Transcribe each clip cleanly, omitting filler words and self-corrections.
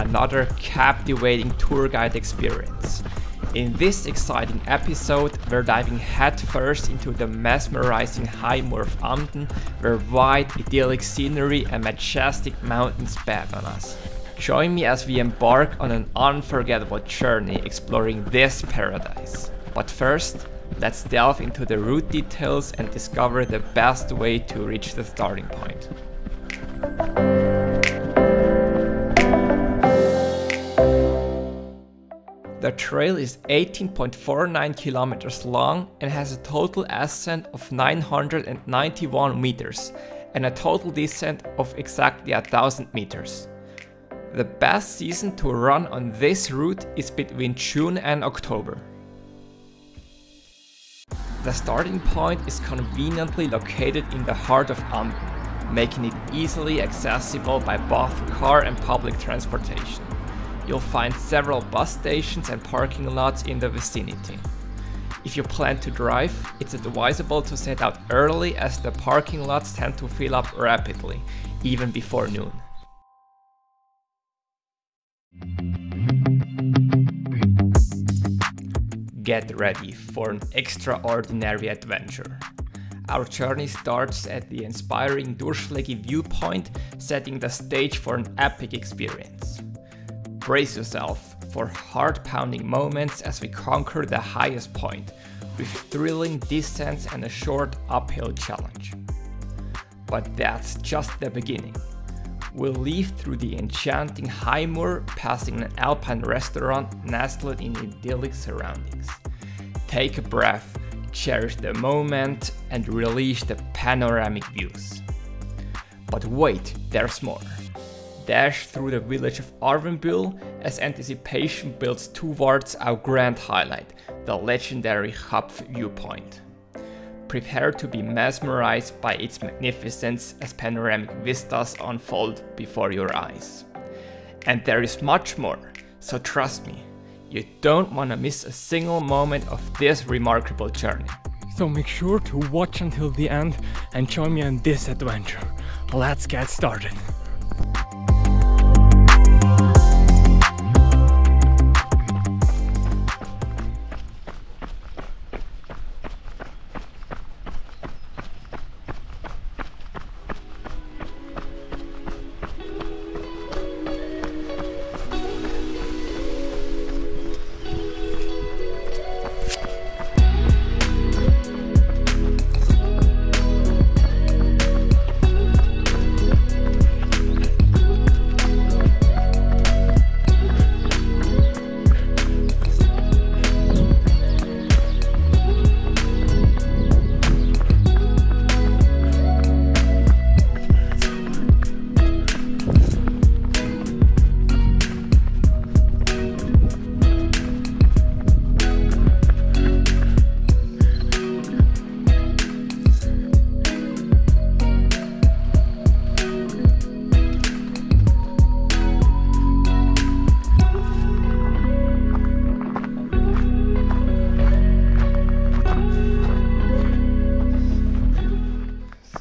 another captivating tour guide experience. In this exciting episode, we're diving headfirst into the mesmerizing high moor of Amden, where wide, idyllic scenery and majestic mountains bet on us. Join me as we embark on an unforgettable journey exploring this paradise. But first, let's delve into the route details and discover the best way to reach the starting point. The trail is 18.49 kilometers long and has a total ascent of 991 meters and a total descent of exactly 1000 meters. The best season to run on this route is between June and October. The starting point is conveniently located in the heart of Amden, making it easily accessible by both car and public transportation. You'll find several bus stations and parking lots in the vicinity. If you plan to drive, it's advisable to set out early as the parking lots tend to fill up rapidly, even before noon. Get ready for an extraordinary adventure. Our journey starts at the inspiring Durchschläge viewpoint, setting the stage for an epic experience. Brace yourself for heart-pounding moments as we conquer the highest point, with thrilling descents and a short uphill challenge. But that's just the beginning. We'll leave through the enchanting high moor, passing an alpine restaurant nestled in idyllic surroundings. Take a breath, cherish the moment, and relish the panoramic views. But wait, there's more. Dash through the village of Arvenbühl as anticipation builds towards our grand highlight, the legendary Hupf viewpoint. Prepare to be mesmerized by its magnificence as panoramic vistas unfold before your eyes. And there is much more, so trust me, you don't want to miss a single moment of this remarkable journey. So make sure to watch until the end and join me on this adventure. Let's get started.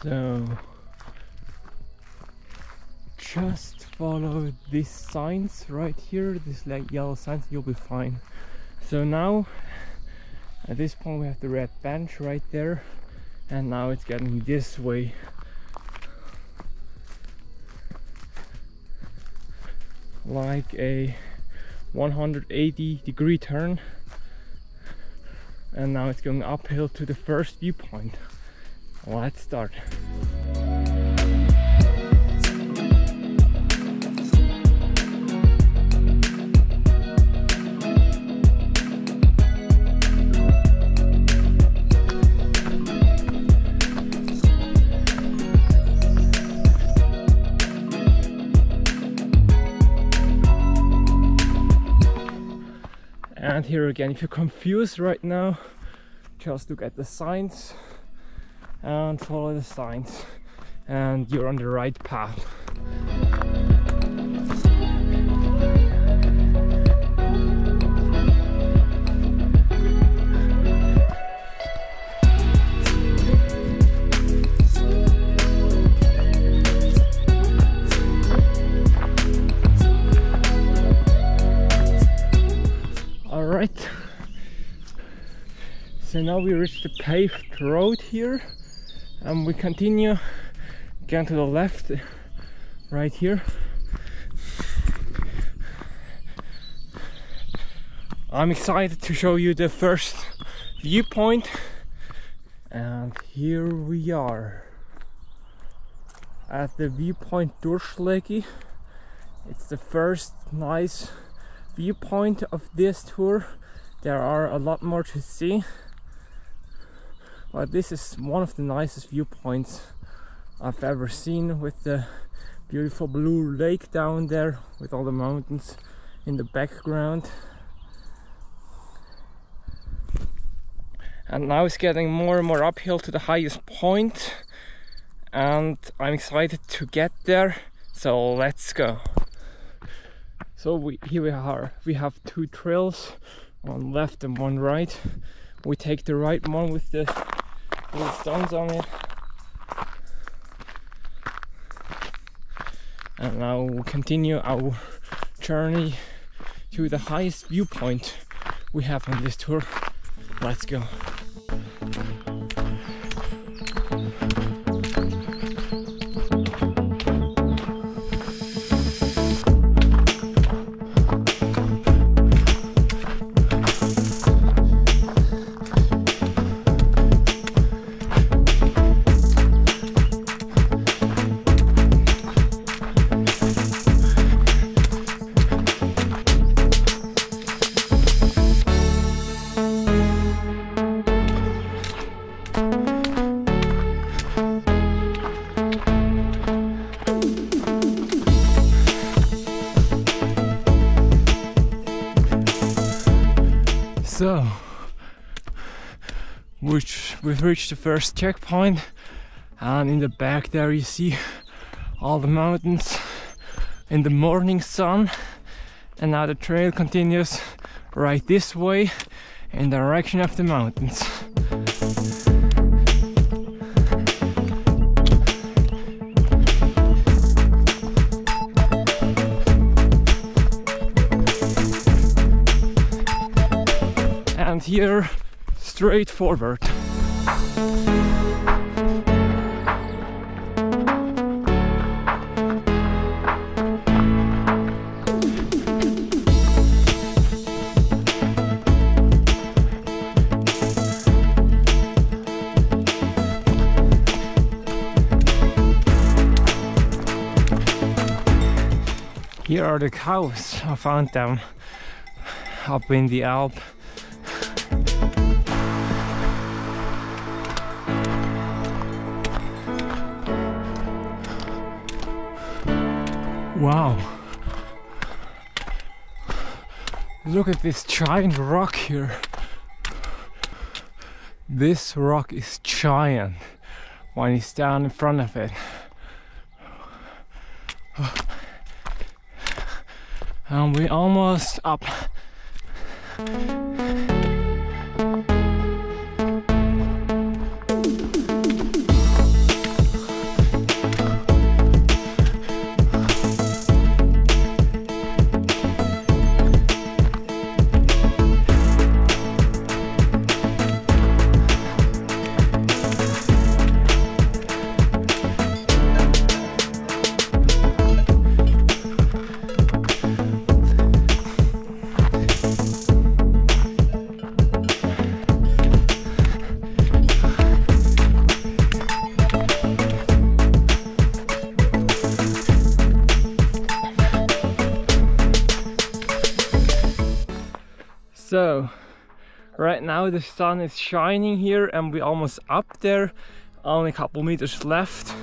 So just follow these signs right here, these like yellow signs, you'll be fine. So now at this point we have the red bench right there, and now it's getting this way. Like a 180-degree turn, and now it's going uphill to the first viewpoint. Let's start. And here again, if you're confused right now, just look at the signs and follow the signs, and you're on the right path. So now we reached the paved road here, and we continue again to the left right here. I'm excited to show you the first viewpoint, and here we are at the viewpoint Durchschläge. It's the first nice viewpoint of this tour. There are a lot more to see, but this is one of the nicest viewpoints I've ever seen, with the beautiful blue lake down there with all the mountains in the background. And now it's getting more and more uphill to the highest point, and I'm excited to get there, so let's go. So here we are. We have two trails, one left and one right. We take the right one with the little stones on it, and now we'll continue our journey to the highest viewpoint we have on this tour. Let's go. So, we've reached the first checkpoint, and in the back there you see all the mountains in the morning sun, and now the trail continues right this way in the direction of the mountains. And here, straight forward. Here are the cows. I found them up in the Alp. Wow, look at this giant rock here. This rock is giant when you stand in front of it. And we're almost up. So right now the sun is shining here and we're almost up there, only a couple meters left.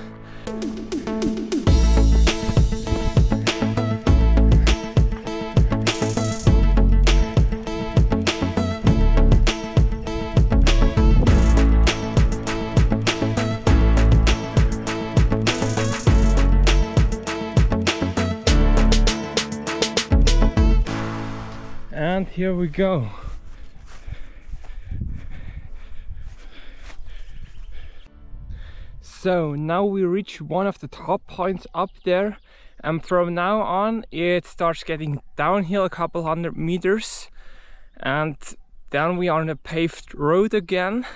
And here we go. So now we reach one of the top points up there, and from now on it starts getting downhill a couple hundred meters, and then we are on a paved road again,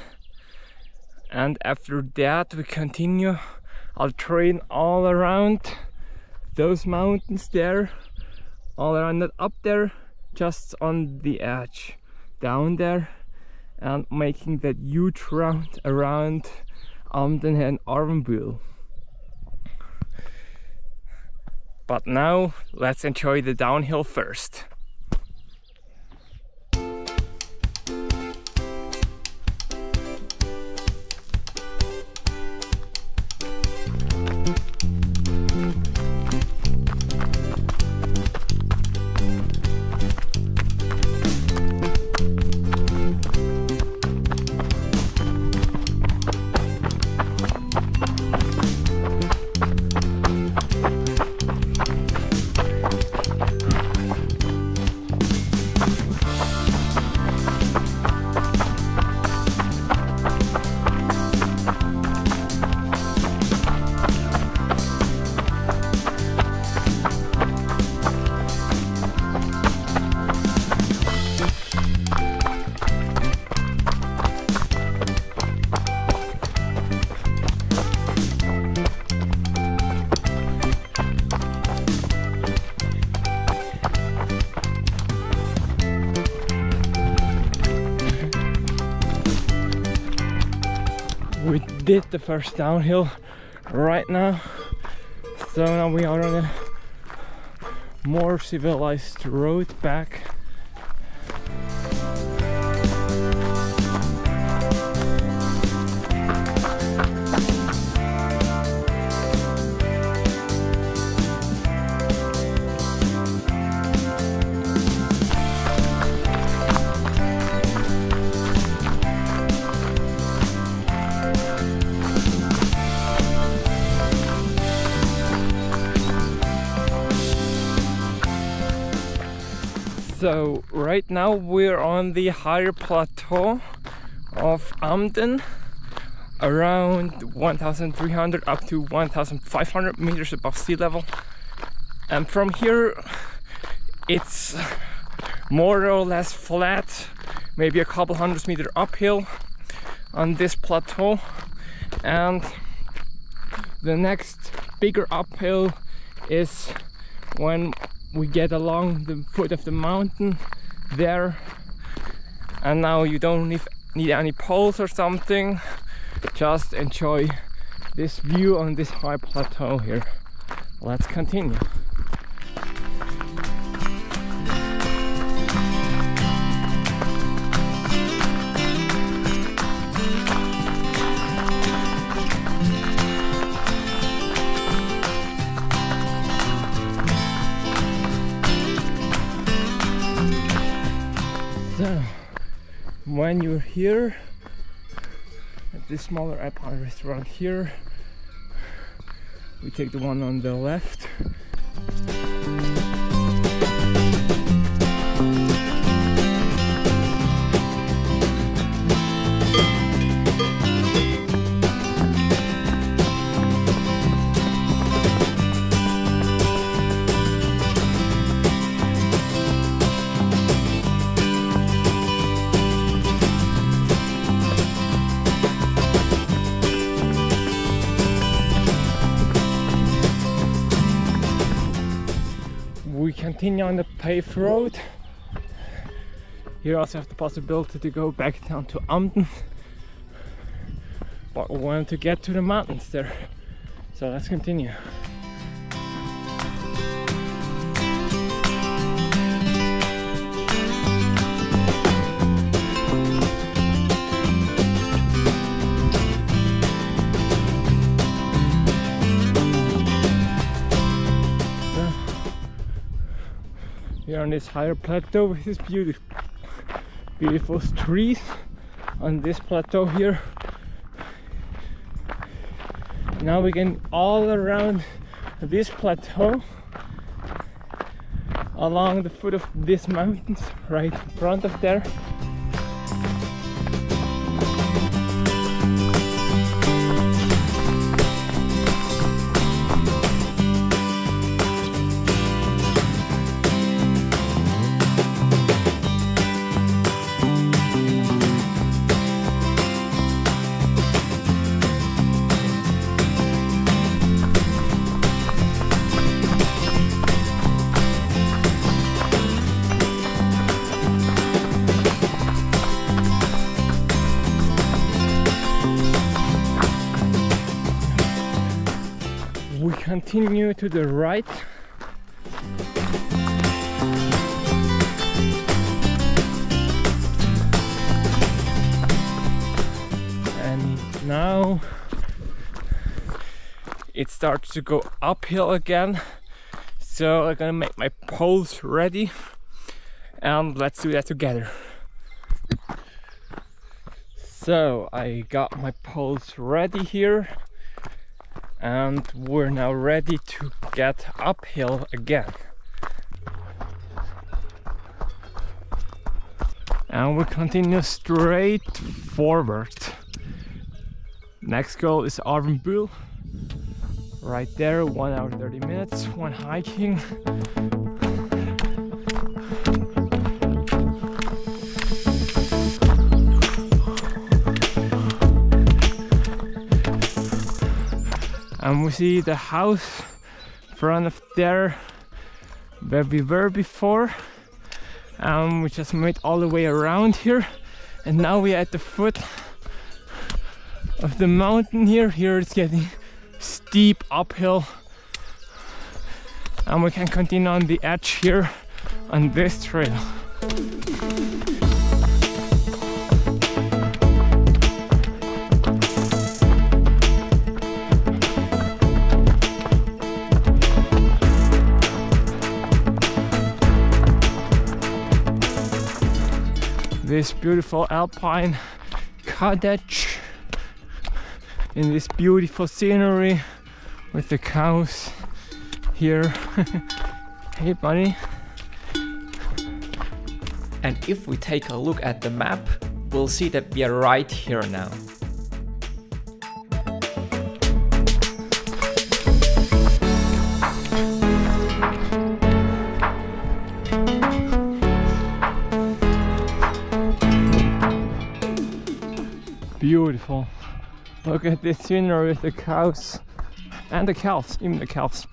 and after that we continue our train all around those mountains there, all around that up there, just on the edge down there, and making that huge round around Amden and Arvenbühl. But now let's enjoy the downhill first. We did the first downhill right now, so now we are on a more civilized road back. So right now we're on the higher plateau of Amden, around 1,300 up to 1,500 meters above sea level, and from here it's more or less flat, maybe a couple hundred meters uphill on this plateau, and the next bigger uphill is when we get along the foot of the mountain there, and now you don't need any poles or something, just enjoy this view on this high plateau here. Let's continue. So, when you're here at this smaller Alpine restaurant here, we take the one on the left. We continue on the paved road. Here also have the possibility to go back down to Amden, but we want to get to the mountains there, so let's continue. We're on this higher plateau with these beautiful trees on this plateau here. Now we're getting all around this plateau, along the foot of these mountains right in front of there. continue to the right. And now it starts to go uphill again. So I'm gonna make my poles ready and let's do that together. So I got my poles ready here and we're now ready to get uphill again. And we continue straight forward. Next goal is Amden. Right there, 1 hour 30 minutes when hiking. And we see the house in front of there where we were before. We just made all the way around here, and now we're at the foot of the mountain here. Here it's getting steep uphill, and we can continue on the edge here on this trail. This beautiful alpine cottage in this beautiful scenery with the cows here. Hey buddy. And if we take a look at the map, we'll see that we are right here now. Beautiful. Look at this scenery with the cows and the calves, even the calves.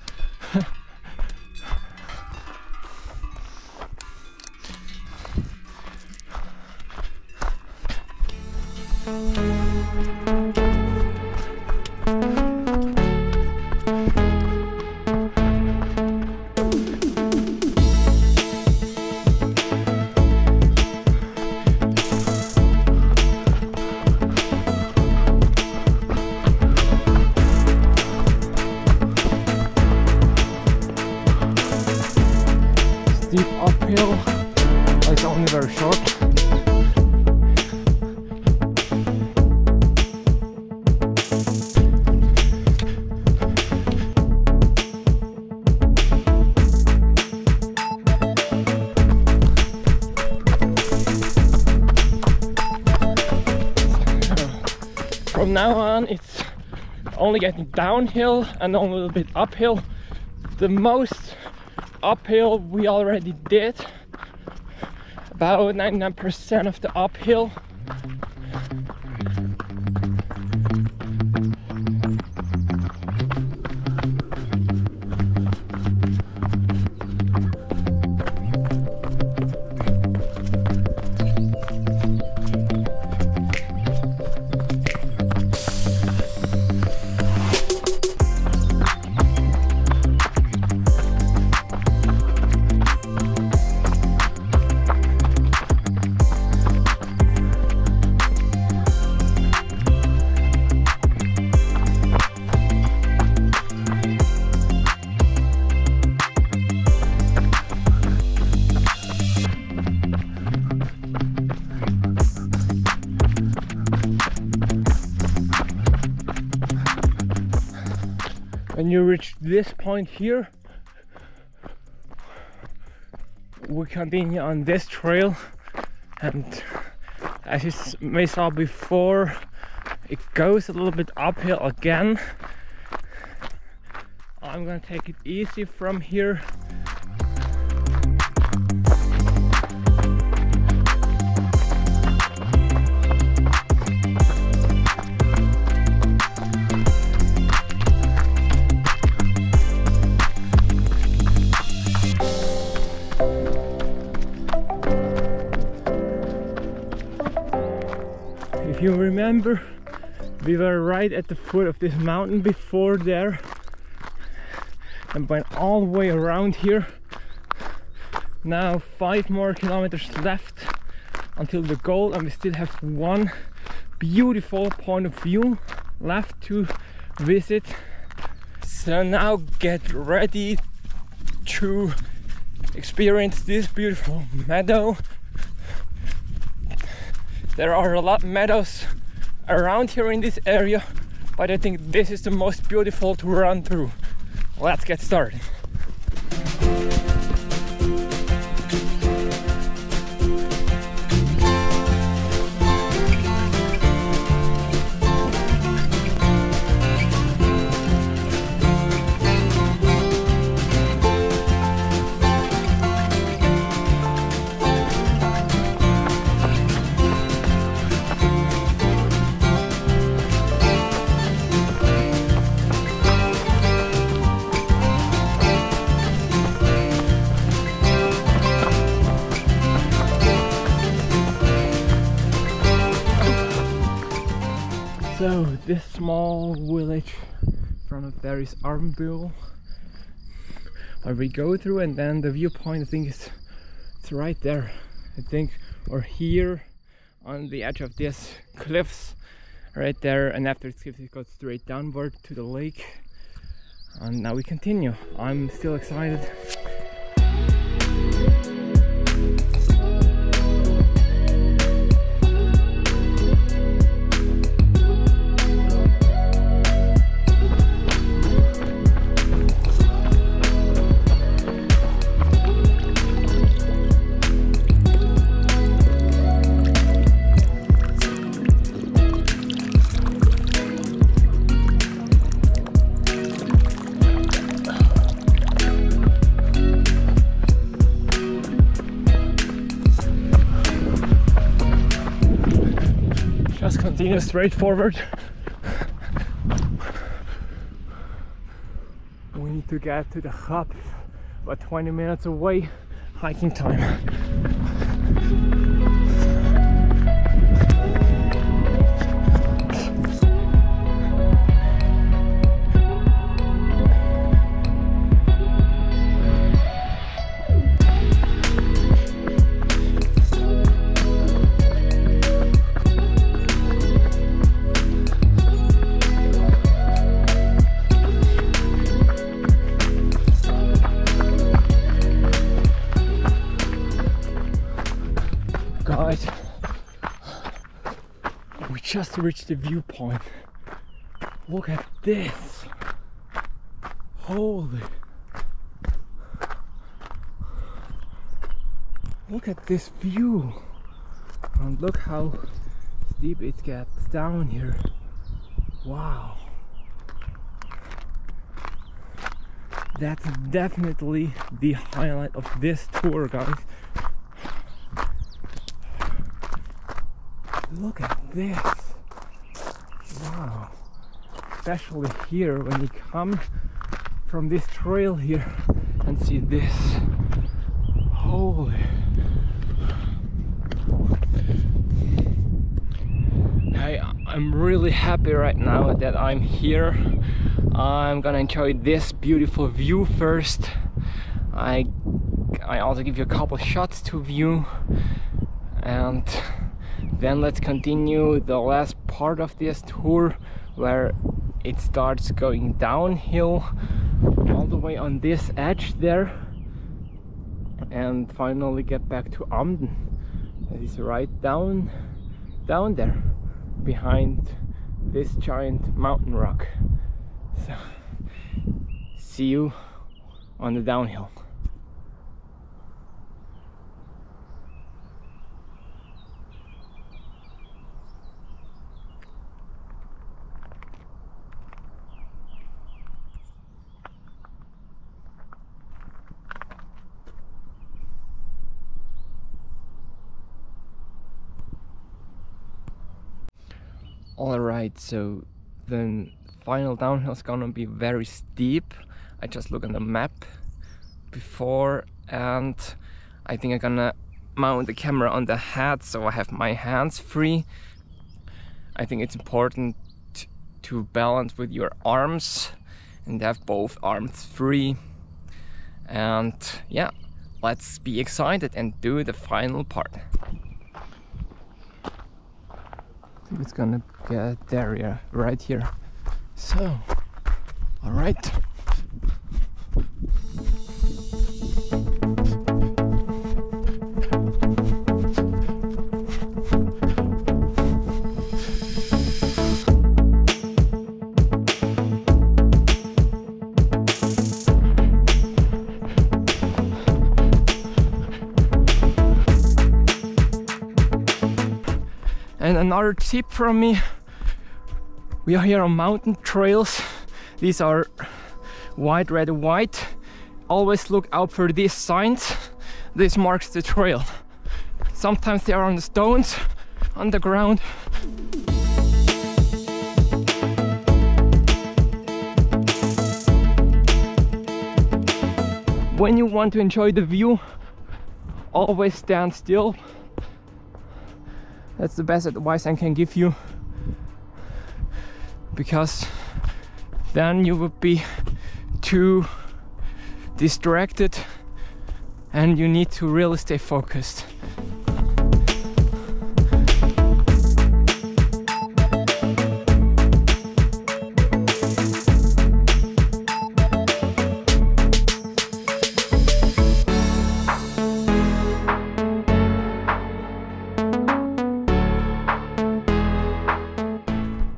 Steep uphill, it's only very short. From now on it's only getting downhill and only a little bit uphill. The most uphill we already did, about 99% of the uphill. When you reach this point here, we continue on this trail, and as you may saw before, it goes a little bit uphill again. I'm gonna take it easy from here. If you remember, we were right at the foot of this mountain before there, and went all the way around here. Now 5 more kilometers left until the goal, and we still have one beautiful point of view left to visit. So now get ready to experience this beautiful meadow. There are a lot of meadows around here in this area, but I think this is the most beautiful to run through. Let's get started. So this small village in front of there is Amden, where we go through, and then the viewpoint, I think it's right there, I think, or here on the edge of this cliffs right there, and after the cliffs it goes straight downward to the lake. And now we continue. I'm still excited. Just continue straight forward. We need to get to the hub, about 20 minutes away, hiking time. Guys, we just reached the viewpoint. Look at this. Holy. Look at this view. And look how steep it gets down here. Wow. That's definitely the highlight of this tour, guys. Look at this. Wow. Especially here when you come from this trail here and see this. Holy. I'm really happy right now that I'm here. I'm gonna enjoy this beautiful view first. I also give you a couple shots to view, and then let's continue the last part of this tour, where it starts going downhill all the way on this edge there, and finally get back to Amden. That is right down there behind this giant mountain rock. So see you on the downhill. Alright, so the final downhill is gonna be very steep. I just looked on the map before, and I think I'm gonna mount the camera on the head so I have my hands free. I think it's important to balance with your arms and they have both arms free. And yeah, let's be excited and do the final part. I think it's gonna get there, yeah, right here. So, all right. And another tip from me, we are here on mountain trails. These are white, red, white. Always look out for these signs. This marks the trail. Sometimes they are on the stones, on the ground. When you want to enjoy the view, always stand still. That's the best advice I can give you, because then you would be too distracted and you need to really stay focused.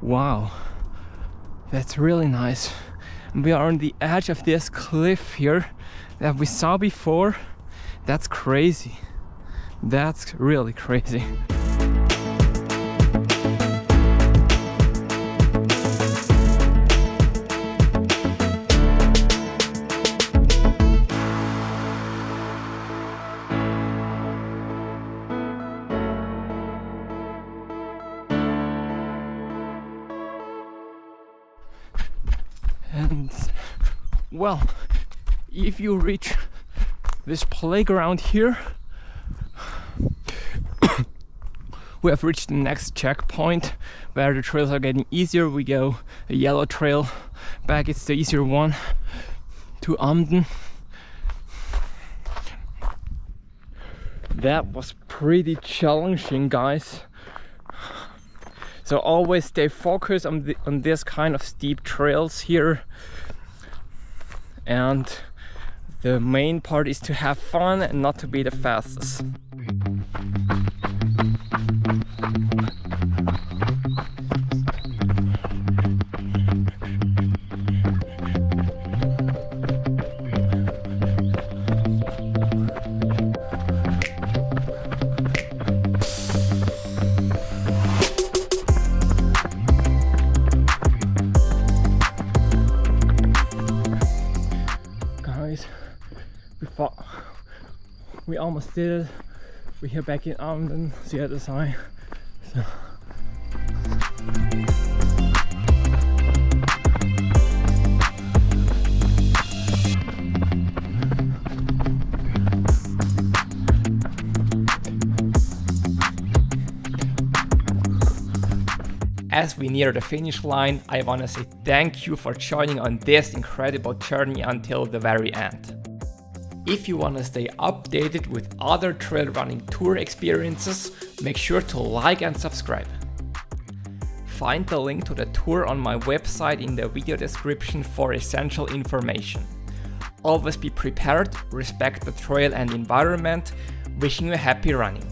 Wow, that's really nice. We are on the edge of this cliff here that we saw before. That's crazy. That's really crazy. And well, if you reach this playground here, we have reached the next checkpoint where the trails are getting easier. We go a yellow trail back, it's the easier one, to Amden. That was pretty challenging, guys. So always stay focused on this kind of steep trails here, and the main part is to have fun and not to be the fastest. We almost did it. We're here back in Amden, see at the sign. So. As we near the finish line, I want to say thank you for joining on this incredible journey until the very end. If you want to stay updated with other trail running tour experiences, make sure to like and subscribe. Find the link to the tour on my website in the video description for essential information. Always be prepared, respect the trail and environment. Wishing you happy running.